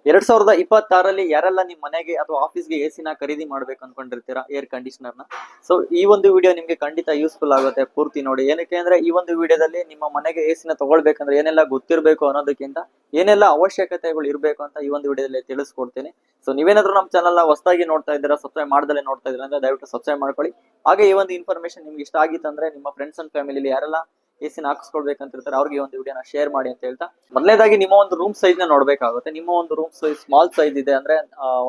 2026 ಯಾರೆಲ್ಲ ನಿಮ್ಮ ಮನೆಗೆ ಅಥವಾ ಆಫೀಸ್ಗೆ ಎಸಿನ ಖರೀದಿ ಮಾಡ್ಬೇಕು ಅನ್ಕೊಂಡಿರ್ತೀರಾ ಏರ್ ಕಂಡೀಷನರ್ ನ. ಸೊ ಈ ಒಂದು ವಿಡಿಯೋ ನಿಮ್ಗೆ ಖಂಡಿತ ಯೂಸ್ಫುಲ್ ಆಗುತ್ತೆ, ಪೂರ್ತಿ ನೋಡಿ. ಏನಕ್ಕೆ ಅಂದ್ರೆ ಈ ಒಂದು ವಿಡಿಯೋದಲ್ಲಿ ನಿಮ್ಮ ಮನೆಗೆ ಎಸಿನ ತಗೊಳ್ಬೇಕಂದ್ರೆ ಏನೆಲ್ಲ ಗೊತ್ತಿರಬೇಕು ಅನ್ನೋದಕ್ಕಿಂತ ಏನೆಲ್ಲ ಅವಶ್ಯಕತೆಗಳು ಇರಬೇಕು ಅಂತ ಈ ಒಂದು ವಿಡಿಯೋದಲ್ಲಿ ತಿಳಿಸ್ಕೊಡ್ತೀನಿ. ಸೊ ನೀವೇನಾದ್ರೂ ನಮ್ಮ ಚಾನಲ್ ನ ಹೊಸದಾಗಿ ನೋಡ್ತಾ ಇದ್ದೀರಾ, ಸಬ್ಸ್ಕ್ರೈಬ್ ಮಾಡ್ದಲೇ ನೋಡ್ತಾ ಇದ್ದೀರಾ ಅಂದ್ರೆ ದಯವಿಟ್ಟು ಸಬ್ಸ್ಕ್ರೈಬ್ ಮಾಡ್ಕೊಳ್ಳಿ. ಹಾಗೆ ಈ ಒಂದು ಇನ್ಫಾರ್ಮೇಶನ್ ನಿಮ್ಗೆ ಇಷ್ಟ ಆಗಿತ್ತಂದ್ರೆ ನಿಮ್ಮ ಫ್ರೆಂಡ್ಸ್ ಅಂಡ್ ಫ್ಯಾಮಿಲಿ ಯಾರೆಲ್ಲ ಎಸಿನ ಹಾಕಿಸ್ಕೊಳ್ಬೇಕಂತಿರ್ತಾರೆ ಅವ್ರಿಗೆ ಒಂದು ವಿಡಿಯೋನ ಶೇರ್ ಮಾಡಿ ಅಂತ ಹೇಳ್ತಾ, ಮೊದಲನೇದಾಗಿ ನಿಮ್ಮ ಒಂದು ರೂಮ್ ಸೈಜ್ ನ ನೋಡ್ಬೇಕಾಗುತ್ತೆ. ನಿಮ್ಮ ಒಂದು ರೂಮ್ ಸೈಜ್ ಸ್ಮಾಲ್ ಸೈಜ್ ಇದೆ ಅಂದ್ರೆ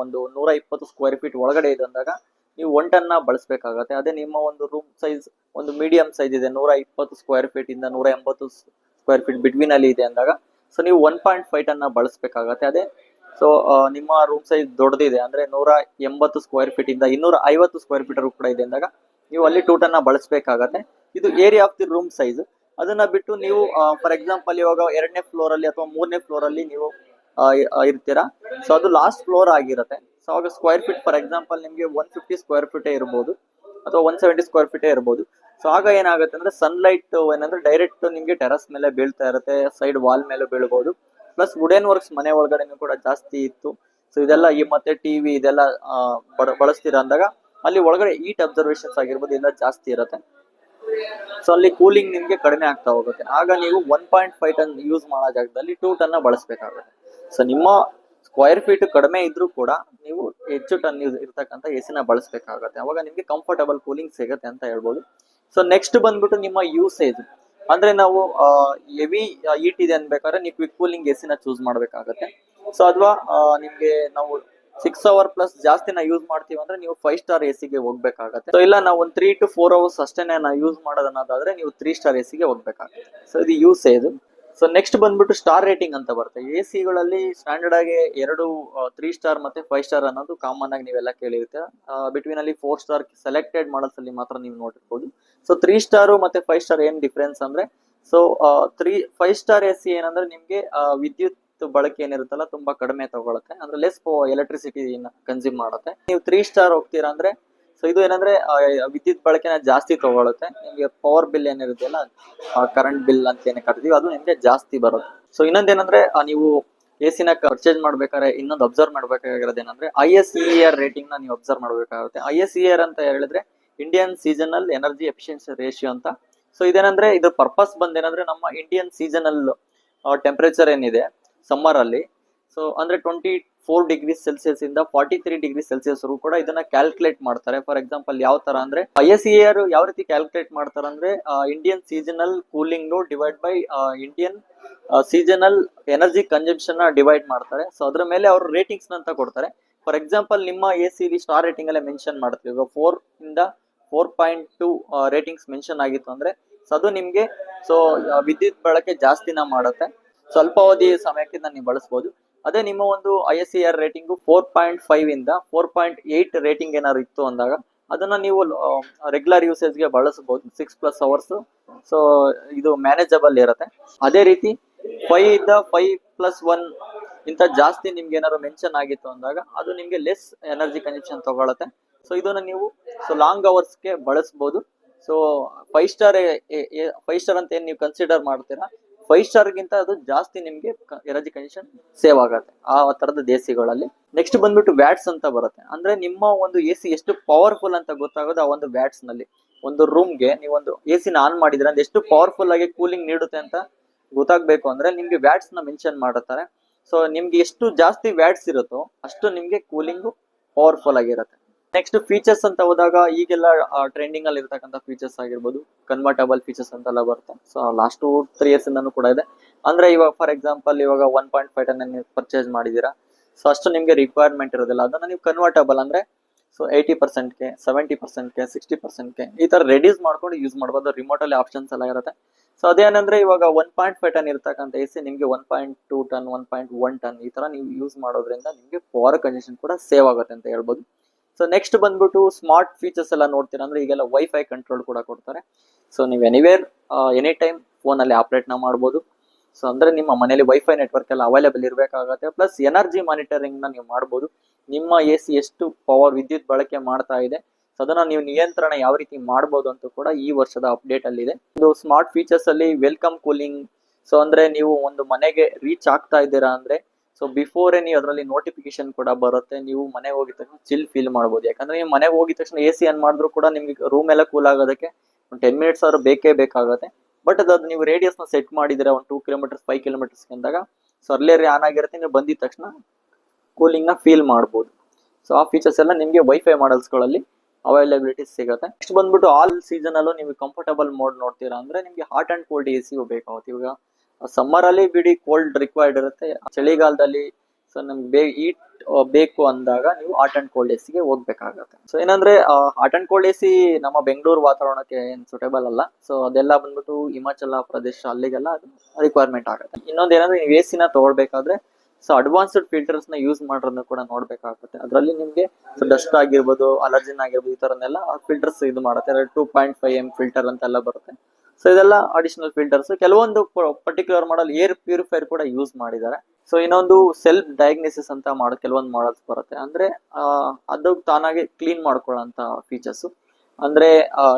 ಒಂದು 120 ಸ್ಕ್ವೇರ್ ಫೀಟ್ ಒಳಗಡೆ ಇದೆ ಅಂದಾಗ ನೀವು 1 ಟನ್ ನ ಬಳಸಬೇಕಾಗುತ್ತೆ. ಅದೇ ನಿಮ್ಮ ಒಂದು ರೂಮ್ ಸೈಜ್ ಒಂದು ಮೀಡಿಯಂ ಸೈಜ್ ಇದೆ, 120 ಸ್ಕ್ವೇರ್ ಫೀಟ್ ಇಂದ 180 ಸ್ಕ್ವೇರ್ ಫೀಟ್ ಬಿಟ್ವೀನ್ ಅಲ್ಲಿ ಇದೆ ಅಂದಾಗ ಸೊ ನೀವು 1.5 ಟನ್ ನ ಬಳಸಬೇಕಾಗತ್ತೆ. ಅದೇ ಸೊ ನಿಮ್ಮ ರೂಮ್ ಸೈಜ್ ದೊಡ್ಡದಿದೆ ಅಂದ್ರೆ 180 ಸ್ಕ್ವೇರ್ ಫೀಟ್ ಇಂದ 250 ಸ್ಕ್ವೇರ್ ಫೀಟ್ ಕೂಡ ಇದೆ ಅಂದಾಗ ನೀವು ಅಲ್ಲಿ 2 ಟನ್ ನ ಬಳಸಬೇಕಾಗತ್ತೆ. ಇದು area of the room size. ಅದನ್ನ ಬಿಟ್ಟು ನೀವು ಫಾರ್ ಎಕ್ಸಾಂಪಲ್ ಇವಾಗ 2ನೇ ಫ್ಲೋರ್ ಅಲ್ಲಿ ಅಥವಾ 3ನೇ ಫ್ಲೋರ್ ಅಲ್ಲಿ ನೀವು ಇರ್ತೀರಾ, ಸೊ ಅದು ಲಾಸ್ಟ್ ಫ್ಲೋರ್ ಆಗಿರುತ್ತೆ. ಸೊ ಆಗ ಸ್ಕ್ವೇರ್ ಫೀಟ್ ಫಾರ್ ಎಕ್ಸಾಂಪಲ್ ನಿಮ್ಗೆ 150 ಸ್ಕ್ವೇರ್ ಫೀಟ್ ಇರ್ಬೋದು ಅಥವಾ 170 ಸ್ಕ್ವೇರ್ ಫೀಟ್ ಇರ್ಬೋದು. ಸೊ ಆಗ ಏನಾಗುತ್ತೆ ಅಂದ್ರೆ ಸನ್ಲೈಟ್ ಏನಂದ್ರೆ ಡೈರೆಕ್ಟ್ ನಿಮ್ಗೆ ಟೆರಸ್ ಮೇಲೆ ಬೀಳ್ತಾ ಇರುತ್ತೆ, ಸೈಡ್ ವಾಲ್ ಮೇಲೆ ಬೀಳ್ಬಹುದು. ಪ್ಲಸ್ ವುಡನ್ ವರ್ಕ್ಸ್ ಮನೆ ಒಳಗಡೆ ಕೂಡ ಜಾಸ್ತಿ ಇತ್ತು. ಸೊ ಇದೆಲ್ಲ ಈ ಮತ್ತೆ ಟಿವಿ ಇದೆಲ್ಲ ಬಳಸ್ತೀರಾ ಅಂದಾಗ ಅಲ್ಲಿ ಒಳಗಡೆ ಹೀಟ್ ಅಬ್ಸರ್ವೇಷನ್ಸ್ ಆಗಿರ್ಬೋದು ಎಲ್ಲ ಜಾಸ್ತಿ ಇರುತ್ತೆ. ಸೊ ಅಲ್ಲಿ ಕೂಲಿಂಗ್ ನಿಮ್ಗೆ ಕಡಿಮೆ ಆಗ್ತಾ ಹೋಗುತ್ತೆ. ಆಗ ನೀವು 1.5 ಟನ್ ಯೂಸ್ ಮಾಡೋ ಜಾಗದಲ್ಲಿ 2 ಟನ್ ಬಳಸಬೇಕಾಗುತ್ತೆ. ಸೊ ನಿಮ್ಮ ಸ್ಕ್ವೇರ್ ಫೀಟ್ ಕಡಿಮೆ ಇದ್ರೂ ಕೂಡ ನೀವು ಹೆಚ್ಚು ಟನ್ ಇರ್ತಕ್ಕಂಥ ಎಸಿನ ಬಳಸಬೇಕಾಗುತ್ತೆ. ಅವಾಗ ನಿಮ್ಗೆ ಕಂಫರ್ಟಬಲ್ ಕೂಲಿಂಗ್ ಸಿಗುತ್ತೆ ಅಂತ ಹೇಳ್ಬೋದು. ಸೊ ನೆಕ್ಸ್ಟ್ ಬಂದ್ಬಿಟ್ಟು ನಿಮ್ಮ ಯೂಸೇಜ್. ಅಂದ್ರೆ ನಾವು ಹೆವಿ ಹೀಟ್ ಇದೆ ಅನ್ಬೇಕಾದ್ರೆ ನೀವು ಕ್ವಿಕ್ ಕೂಲಿಂಗ್ ಎಸಿನ ಚೂಸ್ ಮಾಡ್ಬೇಕಾಗತ್ತೆ. ಸೊ ಅಥವಾ ನಿಮ್ಗೆ ನಾವು 6 ಅವರ್ ಪ್ಲಸ್ ಜಾಸ್ತಿನ ಯೂಸ್ ಮಾಡ್ತೀವಿ ಅಂದ್ರೆ ನೀವು 5 ಸ್ಟಾರ್ ಎಸಿಗೆ ಹೋಗ್ಬೇಕಾಗತ್ತೆ. ಸೊ ಇಲ್ಲ ನಾವು ಒಂದು 3 to 4 ಅವರ್ಸ್ ಅಷ್ಟೇನೆ ಯೂಸ್ ಮಾಡೋದನ್ನಾದ್ರೆ ನೀವು 3 ಸ್ಟಾರ್ ಎಸಿಗೆ ಹೋಗ್ಬೇಕಾಗುತ್ತೆ. ಸೊ ಇದು ಯೂಸೇಜ್. ಸೊ ನೆಕ್ಸ್ಟ್ ಬಂದ್ಬಿಟ್ಟು ಸ್ಟಾರ್ ರೇಟಿಂಗ್ ಅಂತ ಬರುತ್ತೆ. ಎಸಿಗಳಲ್ಲಿ ಸ್ಟ್ಯಾಂಡರ್ಡ್ ಆಗಿ 3 ಸ್ಟಾರ್ ಮತ್ತೆ 5 ಸ್ಟಾರ್ ಅನ್ನೋದು ಕಾಮನ್ ಆಗಿ ನೀವೆಲ್ಲ ಕೇಳಿರ್ತೀರ. ಬಿಟ್ವೀನ್ ಅಲ್ಲಿ 4 ಸ್ಟಾರ್ ಸೆಲೆಕ್ಟೆಡ್ ಮಾಡಲ್ಸ್ ಅಲ್ಲಿ ಮಾತ್ರ ನೀವು ನೋಡಿರ್ಬೋದು. ಸೊ 3 ಸ್ಟಾರ್ ಮತ್ತೆ 5 ಸ್ಟಾರ್ ಏನ್ ಡಿಫ್ರೆನ್ಸ್ ಅಂದ್ರೆ, ಸೊ 5 ಸ್ಟಾರ್ ಎಸಿ ಏನಂದ್ರೆ ನಿಮ್ಗೆ ವಿದ್ಯುತ್ ಬಳಕೆ ಏನಿರುತ್ತಲ್ಲ ತುಂಬಾ ಕಡಿಮೆ ತಗೊಳುತ್ತೆ, ಅಂದ್ರೆ ಲೆಸ್ ಎಲೆಕ್ಟ್ರಿಸಿಟಿ ಕನ್ಸ್ಯೂಮ್ ಮಾಡುತ್ತೆ. ನೀವು 3 ಸ್ಟಾರ್ ಹೋಗ್ತೀರಾ ಅಂದ್ರೆ ಸೊ ಇದು ಏನಂದ್ರೆ ವಿದ್ಯುತ್ ಬಳಕೆನ ಜಾಸ್ತಿ ತಗೊಳುತ್ತೆ. ನಿಮ್ಗೆ ಪವರ್ ಬಿಲ್ ಏನಿರುತ್ತಲ್ಲ, ಕರೆಂಟ್ ಬಿಲ್ ಅಂತ ಏನೇ ಕರಿತೀವಿ ಅದು ನಿಮ್ಗೆ ಜಾಸ್ತಿ ಬರುತ್ತೆ. ಸೊ ಇನ್ನೊಂದೇನಂದ್ರೆ ನೀವು ಎಸಿನ ಪರ್ಚೇಸ್ ಮಾಡ್ಬೇಕಾದ್ರೆ ಇನ್ನೊಂದು ಅಬ್ಸರ್ವ್ ಮಾಡ್ಬೇಕಾಗಿರೋದು ಏನಂದ್ರೆ ISER ರೇಟಿಂಗ್ ನ ನೀವು ಅಬ್ಸರ್ವ್ ಮಾಡ್ಬೇಕಾಗುತ್ತೆ. ISER ಅಂತ ಹೇಳಿದ್ರೆ Indian seasonal energy efficiency ratio ಅಂತ. ಸೊ ಇದೇನಂದ್ರೆ ಇದ್ರ ಪರ್ಪಸ್ ಬಂದೇನಂದ್ರೆ ನಮ್ಮ ಇಂಡಿಯನ್ ಸೀಸನಲ್ ಟೆಂಪರೇಚರ್ ಏನಿದೆ ಸಮ್ಮರ್ ಅಲ್ಲಿ, ಸೊ ಅಂದ್ರೆ 24 ಡಿಗ್ರಿ ಸೆಲ್ಸಿಯಸ್ ಇಂದ 43 ಡಿಗ್ರಿ ಸೆಲ್ಸಿಯಸ್ ಕೂಡ ಇದನ್ನ ಕ್ಯಾಲ್ಕುಲೇಟ್ ಮಾಡ್ತಾರೆ. ಫಾರ್ ಎಕ್ಸಾಂಪಲ್ ಯಾವ ತರ ಅಂದ್ರೆ ISER ಯಾವ ರೀತಿ ಕ್ಯಾಲ್ಕುಲೇಟ್ ಮಾಡ್ತಾರೆ ಅಂದ್ರೆ Indian seasonal cooling divide by Indian seasonal energy consumption divide ಮಾಡ್ತಾರೆ. ಸೊ ಅದ್ರ ಮೇಲೆ ಅವರು ರೇಟಿಂಗ್ಸ್ ಅಂತ ಕೊಡ್ತಾರೆ. ಫಾರ್ ಎಕ್ಸಾಂಪಲ್ ನಿಮ್ಮ ಎಸಿ ಸ್ಟಾರ್ ರೇಟಿಂಗ್ ಅಲ್ಲೇ ಮೆನ್ಷನ್ ಮಾಡ್ತೀವಿ. ಈಗ 4 ಇಂದ 4.2 ರೇಟಿಂಗ್ಸ್ ಮೆನ್ಷನ್ ಆಗಿತ್ತು ಅಂದ್ರೆ ಸೊ ಅದು ನಿಮ್ಗೆ ಸೊ ವಿದ್ಯುತ್ ಬಳಕೆ ಜಾಸ್ತಿನ ಮಾಡುತ್ತೆ, ಸ್ವಲ್ಪಾವಧಿ ಸಮಯಕ್ಕೆ ನೀವು ಬಳಸಬಹುದು. ಅದೇ ನಿಮ್ಮ ಒಂದು ISER ರೇಟಿಂಗ್ 4.5 ಇಂದ 4.8 ರೇಟಿಂಗ್ ಏನಾದ್ರು ಇತ್ತು ಅಂದಾಗ ಅದನ್ನ ನೀವು ರೆಗ್ಯುಲರ್ ಯೂಸೇಜ್ಗೆ ಬಳಸಬಹುದು 6+ ಅವರ್ಸ್. ಸೊ ಇದು ಮ್ಯಾನೇಜಬಲ್ ಇರುತ್ತೆ. ಅದೇ ರೀತಿ 5 ಇಂದ 5+1 ಇಂತ ಜಾಸ್ತಿ ನಿಮ್ಗೆ ಏನಾದ್ರು ಮೆನ್ಷನ್ ಆಗಿತ್ತು ಅಂದಾಗ ಅದು ನಿಮ್ಗೆ ಲೆಸ್ ಎನರ್ಜಿ ಕನ್ಸಂಪ್ಷನ್ ತಗೊಳುತ್ತೆ. ಸೊ ಇದನ್ನ ನೀವು ಸೊ ಲಾಂಗ್ ಅವರ್ಸ್ಗೆ ಬಳಸಬಹುದು. ಸೊ 5 ಸ್ಟಾರ್ ಅಂತ ಏನ್ ನೀವು ಕನ್ಸಿಡರ್ ಮಾಡ್ತೀರಾ, 5 ಸ್ಟಾರ್ ಗಿಂತ ಅದು ಜಾಸ್ತಿ ನಿಮ್ಗೆ ಎನರ್ಜಿ ಕನ್ಸಂಪ್ಷನ್ ಸೇವ್ ಆಗುತ್ತೆ ಆ ತರದ ಎಸಿಗಳಲ್ಲಿ. ನೆಕ್ಸ್ಟ್ ಬಂದ್ಬಿಟ್ಟು ವ್ಯಾಟ್ಸ್ ಅಂತ ಬರುತ್ತೆ. ಅಂದ್ರೆ ನಿಮ್ಮ ಒಂದು ಎಸಿ ಎಷ್ಟು ಪವರ್ಫುಲ್ ಅಂತ ಗೊತ್ತಾಗೋದು ಆ ಒಂದು ವ್ಯಾಟ್ಸ್ ನಲ್ಲಿ. ಒಂದು ರೂಮ್ಗೆ ನೀವೊಂದು ಎಸಿನ ಆನ್ ಮಾಡಿದ್ರೆ ಅಂದ್ರೆ ಎಷ್ಟು ಪವರ್ಫುಲ್ ಆಗಿ ಕೂಲಿಂಗ್ ನೀಡುತ್ತೆ ಅಂತ ಗೊತ್ತಾಗ್ಬೇಕು ಅಂದ್ರೆ ನಿಮ್ಗೆ ವ್ಯಾಟ್ಸ್ ನ ಮೆನ್ಷನ್ ಮಾಡುತ್ತಾರೆ. ಸೊ ನಿಮ್ಗೆ ಎಷ್ಟು ಜಾಸ್ತಿ ವ್ಯಾಟ್ಸ್ ಇರುತ್ತೋ ಅಷ್ಟು ನಿಮ್ಗೆ ಕೂಲಿಂಗ್ ಪವರ್ಫುಲ್ ಆಗಿರುತ್ತೆ. ನೆಕ್ಸ್ಟ್ ಫೀಚರ್ಸ್ ಅಂತ ಹೋದಾಗ ಈಗೆಲ್ಲ ಟ್ರೆಂಡಿಂಗ್ ಅಲ್ಲಿ ಇರ್ತಕ್ಕಂಥ ಫೀಚರ್ಸ್ ಆಗಿರ್ಬೋದು, ಕನ್ವರ್ಟಬಲ್ ಫೀಚರ್ಸ್ ಅಂತೆಲ್ಲ ಬರುತ್ತೆ. ಸೊ ಲಾಸ್ಟ್ 3 years ಇಂದನೂ ಕೂಡ ಇದೆ. ಅಂದ್ರೆ ಇವಾಗ ಫಾರ್ ಎಕ್ಸಾಂಪಲ್ ಇವಾಗ 1.5 ಟನ್ ನೀವು ಪರ್ಚೇಸ್ ಮಾಡಿದೀರಾ, ಸೊ ಅಷ್ಟು ನಿಮ್ಗೆ ರಿಕ್ವೈರ್ಮೆಂಟ್ ಇರೋದಿಲ್ಲ. ಅದನ್ನ ನೀವು ಕನ್ವರ್ಟಬಲ್ ಅಂದ್ರೆ ಸೊ 80%ಗೆ 70%ಗೆ 60%ಗೆ ಈ ತರ ರೆಡ್ಯೂಸ್ ಮಾಡ್ಕೊಂಡು ಯೂಸ್ ಮಾಡ್ಬೋದು. ರಿಮೋಟ್ ಅಲ್ಲಿ ಆಪ್ಷನ್ಸ್ ಎಲ್ಲ ಇರುತ್ತೆ. ಸೊ ಅದೇನಂದ್ರೆ ಇವಾಗ 1.5 ಟನ್ ಇರ್ತಕ್ಕಂಥ ಎಸಿ ನಿಮ್ಗೆ 1.2 ಟನ್ 1.1 ಟನ್ ಈ ತರ ನೀವು ಯೂಸ್ ಮಾಡೋದ್ರಿಂದ ನಿಮ್ಗೆ ಪವರ್ ಕನ್ಸಂಪ್ಷನ್ ಕೂಡ ಸೇವ್ ಆಗುತ್ತೆ ಅಂತ ಹೇಳ್ಬೋದು. ಸೊ ನೆಕ್ಸ್ಟ್ ಬಂದ್ಬಿಟ್ಟು ಸ್ಮಾರ್ಟ್ ಫೀಚರ್ಸ್ ಎಲ್ಲ ನೋಡ್ತೀರಾ ಅಂದ್ರೆ ಈಗೆಲ್ಲ ವೈಫೈ ಕಂಟ್ರೋಲ್ ಕೂಡ ಕೊಡ್ತಾರೆ. ಸೊ ನೀವು ಎನಿವೇರ್ ಎನಿ ಟೈಮ್ ಫೋನ್ ಅಲ್ಲಿ ಆಪರೇಟ್ ನ ಮಾಡ್ಬೋದು. ಸೊ ಅಂದ್ರೆ ನಿಮ್ಮ ಮನೇಲಿ ವೈಫೈ ನೆಟ್ವರ್ಕ್ ಎಲ್ಲ ಅವೈಲೇಬಲ್ ಇರಬೇಕಾಗುತ್ತೆ. ಪ್ಲಸ್ ಎನರ್ಜಿ ಮಾನಿಟರಿಂಗ್ ನ ನೀವು ಮಾಡ್ಬೋದು. ನಿಮ್ಮ ಎಸಿ ಎಷ್ಟು ಪವರ್ ವಿದ್ಯುತ್ ಬಳಕೆ ಮಾಡ್ತಾ ಇದೆ, ಸೊ ಅದನ್ನ ನೀವು ನಿಯಂತ್ರಣ ಯಾವ ರೀತಿ ಮಾಡ್ಬೋದು ಅಂತ ಕೂಡ ಈ ವರ್ಷದ ಅಪ್ಡೇಟ್ ಅಲ್ಲಿ ಇದೆ. ಇದು ಸ್ಮಾರ್ಟ್ ಫೀಚರ್ಸ್ ಅಲ್ಲಿ ವೆಲ್ಕಮ್ ಕೂಲಿಂಗ್. ಸೊ ಅಂದ್ರೆ ನೀವು ಒಂದು ಮನೆಗೆ ರೀಚ್ ಆಗ್ತಾ ಇದ್ದೀರಾ ಅಂದ್ರೆ ಸೊ ಬಿಫೋರ್ ನೀವು ಅದರಲ್ಲಿ ನೋಟಿಫಿಕೇಶನ್ ಕೂಡ ಬರುತ್ತೆ, ನೀವು ಮನೆಗೆ ಹೋಗಿದ ತಕ್ಷಣ ಚಿಲ್ ಫೀಲ್ ಮಾಡ್ಬೋದು. ಯಾಕಂದ್ರೆ ನೀವು ಮನೆಗೆ ಹೋಗಿದ ತಕ್ಷಣ AC ಆನ್ ಮಾಡಿದ್ರು ಕೂಡ ನಿಮ್ಗೆ ರೂಮ್ ಎಲ್ಲ ಕೂಲ್ ಆಗೋದಕ್ಕೆ ಒಂದು 10 ಮಿನಿಟ್ಸ್ ಆದ್ರೂ ಬೇಕೇ ಬೇಕಾಗುತ್ತೆ. ಬಟ್ ಅದು ನೀವು ರೇಡಿಯಸ್ ನ ಸೆಟ್ ಮಾಡಿದ್ರೆ ಒಂದು 2 ಕಿಲೋಮೀಟರ್ಸ್ 5 ಕಿಲೋಮೀಟರ್ಸ್ ಅಂದಾಗ ಸೊ ಅರ್ಲಿಯರ್ ಆನ್ ಆಗಿರುತ್ತೆ, ನೀವು ಬಂದಿದ ತಕ್ಷಣ ಕೂಲಿಂಗ್ ನ ಫೀಲ್ ಮಾಡ್ಬೋದು. ಸೊ ಆ ಫೀಚರ್ಸ್ ಎಲ್ಲ ನಿಮಗೆ ವೈಫೈ ಮಾಡಲ್ಸ್ಗಳಲ್ಲಿ ಅವೈಲಬಿಲಿಟಿ ಸಿಗುತ್ತೆ. ನೆಕ್ಸ್ಟ್ ಬಂದ್ಬಿಟ್ಟು ಆಲ್ ಸೀಸನ್ ಅಲ್ಲೂ ನೀವು ಕಂಫರ್ಟಬಲ್ ಮೋಡ್ ನೋಡ್ತೀರಾ ಅಂದ್ರೆ ನಿಮಗೆ ಹಾಟ್ ಅಂಡ್ ಕೋಲ್ಡ್ AC ಬೇಕಾಗುತ್ತೆ. ಇವಾಗ ಸಮ್ಮರ್ ಅಲ್ಲಿ ಬಿಡಿ ಕೋಲ್ಡ್ ರಿಕ್ವೈರ್ಡ್ ಇರುತ್ತೆ, ಚಳಿಗಾಲದಲ್ಲಿ ಸೊ ನಮ್ಗೆ ಹೀಟ್ ಬೇಕು ಅಂದಾಗ ನೀವು ಹಾಟ್ ಅಂಡ್ ಕೋಲ್ಡ್ AC ಗೆ ಹೋಗ್ಬೇಕಾಗತ್ತೆ. ಸೊ ಏನಂದ್ರೆ ಹಾಟ್ ಅಂಡ್ ಕೋಲ್ಡ್ AC ನಮ್ಮ ಬೆಂಗಳೂರು ವಾತಾವರಣಕ್ಕೆ ಏನ್ ಸೂಟೇಬಲ್ ಅಲ್ಲ. ಸೊ ಅದೆಲ್ಲ ಬಂದ್ಬಿಟ್ಟು ಹಿಮಾಚಲ ಪ್ರದೇಶ ಅಲ್ಲಿಗೆಲ್ಲ ರಿಕ್ವೈರ್ಮೆಂಟ್ ಆಗುತ್ತೆ. ಇನ್ನೊಂದು ಏನಂದ್ರೆ ನೀವು AC ನ ತಗೊಳ್ಬೇಕಾದ್ರೆ ಸೊ ಅಡ್ವಾನ್ಸ್ಡ್ ಫಿಲ್ಟರ್ಸ್ ನ ಯೂಸ್ ಮಾಡೋದನ್ನ ಕೂಡ ನೋಡ್ಬೇಕಾಗುತ್ತೆ. ಅದರಲ್ಲಿ ನಿಮ್ಗೆ ಡಸ್ಟ್ ಆಗಿರ್ಬೋದು, ಅಲರ್ಜಿನ್ ಆಗಿರ್ಬೋದು, ಈ ತರನೆಲ್ಲ ಫಿಲ್ಟರ್ಸ್ ಇದು ಮಾಡುತ್ತೆ. 2.5 m ಫಿಲ್ಟರ್ ಅಂತೆಲ್ಲ ಬರುತ್ತೆ. ಸೊ ಇದೆಲ್ಲ ಅಡಿಷನಲ್ ಫಿಲ್ಟರ್ಸ್. ಕೆಲವೊಂದು ಪರ್ಟಿಕ್ಯುಲರ್ ಮಾಡಲ್ ಏರ್ ಪ್ಯೂರಿಫೈರ್ ಕೂಡ ಯೂಸ್ ಮಾಡಿದ್ದಾರೆ. ಸೊ ಇನ್ನೊಂದು ಸೆಲ್ಫ್ ಡಯಾಗ್ನೋಸಿಸ್ ಅಂತ ಮಾಡೋ ಕೆಲವೊಂದು ಮಾಡಲ್ಸ್ ಬರುತ್ತೆ. ಅಂದ್ರೆ ಅದು ತಾನಾಗೆ ಕ್ಲೀನ್ ಮಾಡ್ಕೊಳ್ಳೋಂತ ಫೀಚರ್ಸ್. ಅಂದ್ರೆ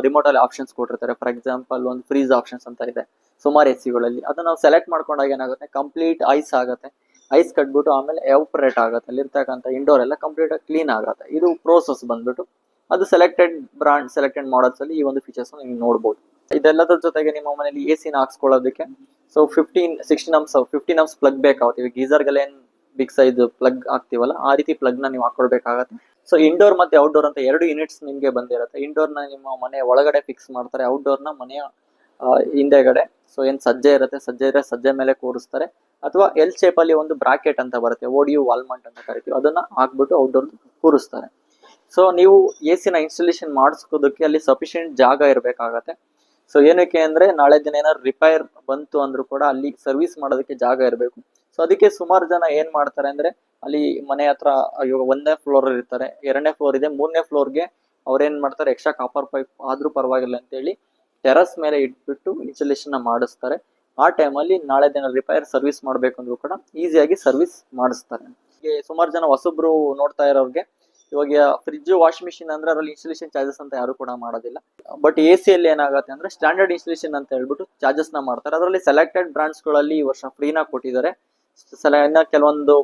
ರಿಮೋಟ್ ಅಲ್ಲಿ ಆಪ್ಷನ್ಸ್ ಕೊಟ್ಟಿರ್ತಾರೆ. ಫಾರ್ ಎಕ್ಸಾಂಪಲ್ ಒಂದು ಫ್ರೀಸ್ ಆಪ್ಷನ್ಸ್ ಅಂತ ಇದೆ ಸುಮಾರು AC ಅದನ್ನ ನಾವು ಸೆಲೆಕ್ಟ್ ಮಾಡ್ಕೊಂಡಾಗ ಏನಾಗುತ್ತೆ, ಕಂಪ್ಲೀಟ್ ಐಸ್ ಆಗುತ್ತೆ. ಐಸ್ ಕಟ್ಬಿಟ್ಟು ಆಮೇಲೆ ಎವಾಪರೇಟ್ ಆಗುತ್ತೆ. ಅಲ್ಲಿರ್ತಕ್ಕಂಥ ಇಂಡೋರ್ ಎಲ್ಲ ಕಂಪ್ಲೀಟ್ ಆಗಿ ಕ್ಲೀನ್ ಆಗುತ್ತೆ. ಇದು ಪ್ರೋಸೆಸ್ ಬಂದ್ಬಿಟ್ಟು ಅದು ಸೆಲೆಕ್ಟೆಡ್ ಬ್ರಾಂಡ್ ಸೆಲೆಕ್ಟೆಡ್ ಮಾಡಲ್ಸ್ ಅಲ್ಲಿ ಈ ಒಂದು ಫೀಚರ್ಸ್ ನೀವು ನೋಡಬಹುದು. ಇದೆಲ್ಲದ್ರ ಜೊತೆಗೆ ನಿಮ್ಮ ಮನೆಯಲ್ಲಿ AC ನ ಹಾಕ್ಸ್ಕೊಳ್ಳೋದಕ್ಕೆ ಸೊ 15 amps ಪ್ಲಗ್ ಬೇಕಾಗುತ್ತೆ. ಈಗ ಗೀಸರ್ಗೆಲ್ಲ ಏನ್ ಬಿಗ್ ಸೈಜ್ ಪ್ಲಗ್ ಹಾಕ್ತಿವಲ್ಲ ಆ ರೀತಿ ಪ್ಲಗ್ ನ ನೀವು ಹಾಕೊಳ್ಬೇಕಾಗತ್ತೆ. ಸೊ ಇಂಡೋರ್ ಮತ್ತೆ ಔಟ್ಡೋರ್ ಅಂತ 2 ಯೂನಿಟ್ಸ್ ನಿಮ್ಗೆ ಬಂದಿರುತ್ತೆ. ಇಂಡೋರ್ ನ ನಿಮ್ಮ ಮನೆ ಒಳಗಡೆ ಫಿಕ್ಸ್ ಮಾಡ್ತಾರೆ, ಔಟ್ಡೋರ್ ನ ಮನೆಯ ಹಿಂದೆಗಡೆ ಸೊ ಏನ್ ಸಜ್ಜೆ ಇರುತ್ತೆ, ಸಜ್ಜೆ ಇದ್ರೆ ಸಜ್ಜೆ ಮೇಲೆ ಕೂರಿಸ್ತಾರೆ. ಅಥವಾ ಎಲ್ ಶೇಪ್ ಅಲ್ಲಿ ಒಂದು ಬ್ರಾಕೆಟ್ ಅಂತ ಬರುತ್ತೆ, ODU ವಾಲ್ಮಂಟ್ ಅಂತ ಕರಿತೀವಿ, ಅದನ್ನ ಹಾಕ್ಬಿಟ್ಟು ಔಟ್ಡೋರ್ ಕೂರಿಸ್ತಾರೆ. ಸೊ ನೀವು AC ನ ಇನ್ಸ್ಟಾಲೇಷನ್ ಮಾಡಿಸ್ಕೋದಕ್ಕೆ ಅಲ್ಲಿ ಸಫಿಶಿಯಂಟ್ ಜಾಗ ಇರಬೇಕಾಗತ್ತೆ. ಸೊ ಏನಕ್ಕೆ ಅಂದ್ರೆ ನಾಳೆ ದಿನ ಏನಾದ್ರು ರಿಪೇರ್ ಬಂತು ಅಂದ್ರೂ ಕೂಡ ಅಲ್ಲಿ ಸರ್ವಿಸ್ ಮಾಡೋದಕ್ಕೆ ಜಾಗ ಇರಬೇಕು. ಸೊ ಅದಕ್ಕೆ ಸುಮಾರು ಜನ ಏನ್ ಮಾಡ್ತಾರೆ ಅಂದ್ರೆ ಅಲ್ಲಿ ಮನೆ ಹತ್ರ ಇವಾಗ 1ನೇ ಫ್ಲೋರ್ ಇರ್ತಾರೆ, 2ನೇ ಫ್ಲೋರ್ ಇದೆ, 3ನೇ ಫ್ಲೋರ್ಗೆ ಅವ್ರೇನ್ ಮಾಡ್ತಾರೆ, ಎಕ್ಸ್ಟ್ರಾ ಕಾಪರ್ ಪೈಪ್ ಆದ್ರೂ ಪರವಾಗಿಲ್ಲ ಅಂತ ಹೇಳಿ ಟೆರಸ್ ಮೇಲೆ ಇಟ್ಬಿಟ್ಟು ಇನ್ಸ್ಟಾಲೇಷನ್ ಮಾಡಿಸ್ತಾರೆ. ಆ ಟೈಮಲ್ಲಿ ನಾಳೆ ದಿನ ರಿಪೇರ್ ಸರ್ವಿಸ್ ಮಾಡ್ಬೇಕಂದ್ರೂ ಕೂಡ ಈಸಿಯಾಗಿ ಸರ್ವಿಸ್ ಮಾಡಿಸ್ತಾರೆ. ಸುಮಾರು ಜನ ಹೊಸಬ್ರು ನೋಡ್ತಾ ಇರೋರ್ಗೆ ಇವಾಗ ಫ್ರಿಜ್, ವಾಶ್ ಮಿಷಿನ್ ಅಂದ್ರೆ ಅದರಲ್ಲಿ ಇನ್ಸ್ಟಾಲೇಷನ್ ಚಾರ್ಜಸ್ ಅಂತ ಯಾರು ಕೂಡ ಮಾಡೋದಿಲ್ಲ. ಬಟ್ AC ಅಲ್ಲಿ ಏನಾಗುತ್ತೆ ಅಂದ್ರೆ ಸ್ಟ್ಯಾಂಡರ್ಡ್ ಇನ್ಸ್ಟಾಲೇಷನ್ ಅಂತ ಹೇಳ್ಬಿಟ್ಟು ಚಾರ್ಜಸ್ ನ ಮಾಡ್ತಾರೆ. ಅದರಲ್ಲಿ ಸೆಲೆಕ್ಟೆಡ್ ಬ್ರಾಂಡ್ಸ್ ಗಳಲ್ಲಿ ಈ ವರ್ಷ ಫ್ರೀನ ಕೊಟ್ಟಿದ್ದಾರೆ. ಕೆಲವೊಂದು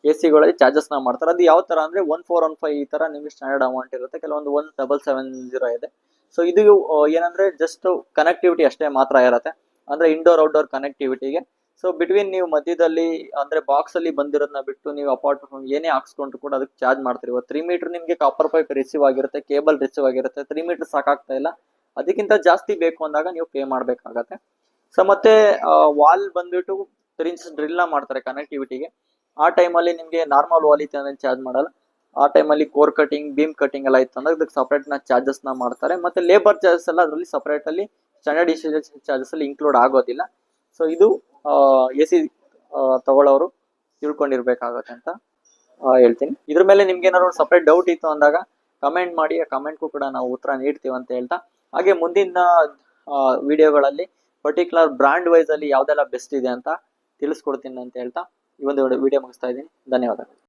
AC ಗಳಲ್ಲಿ ಚಾರ್ಜಸ್ ನ ಮಾಡ್ತಾರೆ. ಅದು ಯಾವ ತರ ಅಂದ್ರೆ 1415 ಈ ತರ ನಿಮ್ಗೆ ಸ್ಟ್ಯಾಂಡರ್ಡ್ ಅಮೌಂಟ್ ಇರುತ್ತೆ. ಕೆಲವೊಂದು 1770 ಇದೆ. ಸೊ ಇದು ಏನಂದ್ರೆ ಜಸ್ಟ್ ಕನೆಕ್ಟಿವಿಟಿ ಅಷ್ಟೇ ಮಾತ್ರ ಇರುತ್ತೆ, ಅಂದ್ರೆ ಇಂಡೋರ್ ಔಟ್ಡೋರ್ ಕನೆಕ್ಟಿವಿಟಿಗೆ. ಸೊ ಬಿಟ್ವೀನ್ ನೀವು ಮಧ್ಯದಲ್ಲಿ ಅಂದ್ರೆ ಬಾಕ್ಸ್ ಅಲ್ಲಿ ಬಂದಿರೋದನ್ನ ಬಿಟ್ಟು ನೀವು ಅಪಾರ್ಟ್ಮೆಂಟ್ ಏನೇ ಹಾಕ್ಸ್ಕೊಂಡ್ರು ಕೂಡ ಅದಕ್ಕೆ ಚಾರ್ಜ್ ಮಾಡ್ತೀರಿ. 3 ಮೀಟರ್ ನಿಮ್ಗೆ ಕಾಪರ್ ಪೈಪ್ ರಿಸೀವ್ ಆಗಿರುತ್ತೆ, ಕೇಬಲ್ ರಿಸೀವ್ ಆಗಿರುತ್ತೆ. 3 ಮೀಟರ್ ಸಾಕಾಗ್ತಾ ಇಲ್ಲ, ಅದಕ್ಕಿಂತ ಜಾಸ್ತಿ ಬೇಕು ಅಂದಾಗ ನೀವು ಪೇ ಮಾಡ್ಬೇಕಾಗತ್ತೆ. ಸೊ ಮತ್ತೆ ವಾಲ್ ಬಂದ್ಬಿಟ್ಟು 3 ಇಂಚ್ ಡ್ರಿಲ್ ನ ಮಾಡ್ತಾರೆ ಕನೆಕ್ಟಿವಿಟಿಗೆ. ಆ ಟೈಮಲ್ಲಿ ನಿಮ್ಗೆ ನಾರ್ಮಲ್ ವಾಲ್ ಇತ್ತು ಅಂದ್ರೆ ಚಾರ್ಜ್ ಮಾಡಲ್ಲ. ಆ ಟೈಮಲ್ಲಿ ಕೋರ್ ಕಟಿಂಗ್, ಬೀಮ್ ಕಟಿಂಗ್ ಎಲ್ಲ ಇತ್ತು ಅಂದ್ರೆ ಅದಕ್ಕೆ ಸಪರೇಟ್ ನ ಚಾರ್ಜಸ್ ನ ಮಾಡ್ತಾರೆ. ಮತ್ತೆ ಲೇಬರ್ ಚಾರ್ಜಸ್ ಎಲ್ಲ ಅದರಲ್ಲಿ ಸಪರೇಟ್ ಅಲ್ಲಿ ಸ್ಟ್ಯಾಂಡರ್ಡ್ ಇನ್ಸ್ಟಾಲೇಷನ್ ಚಾರ್ಜಸ್ ಅಲ್ಲಿ ಇನ್ಕ್ಲೂಡ್ ಆಗೋದಿಲ್ಲ. ಸೊ ಇದು AC ತಗೊಳ್ಳೋರು ತಿಳ್ಕೊಂಡಿರ್ಬೇಕಾಗತ್ತೆ ಅಂತ ಹೇಳ್ತೀನಿ. ಇದ್ರ ಮೇಲೆ ನಿಮ್ಗೆ ಏನಾದ್ರು ಸಪರೇಟ್ ಡೌಟ್ ಇತ್ತು ಅಂದಾಗ ಕಮೆಂಟ್ ಮಾಡಿ, ಆ ಕಮೆಂಟ್ಗೂ ಕೂಡ ನಾವು ಉತ್ತರ ನೀಡ್ತೀವಿ ಅಂತ ಹೇಳ್ತಾ, ಹಾಗೆ ಮುಂದಿನ ವಿಡಿಯೋಗಳಲ್ಲಿ ಪರ್ಟಿಕ್ಯುಲರ್ ಬ್ರಾಂಡ್ ವೈಸ್ ಅಲ್ಲಿ ಯಾವ್ದೆಲ್ಲ ಬೆಸ್ಟ್ ಇದೆ ಅಂತ ತಿಳಿಸ್ಕೊಡ್ತೀನಿ ಅಂತ ಹೇಳ್ತಾ ಈ ಒಂದು ವಿಡಿಯೋ ಮುಗಿಸ್ತಾ ಇದ್ದೀನಿ. ಧನ್ಯವಾದಗಳು.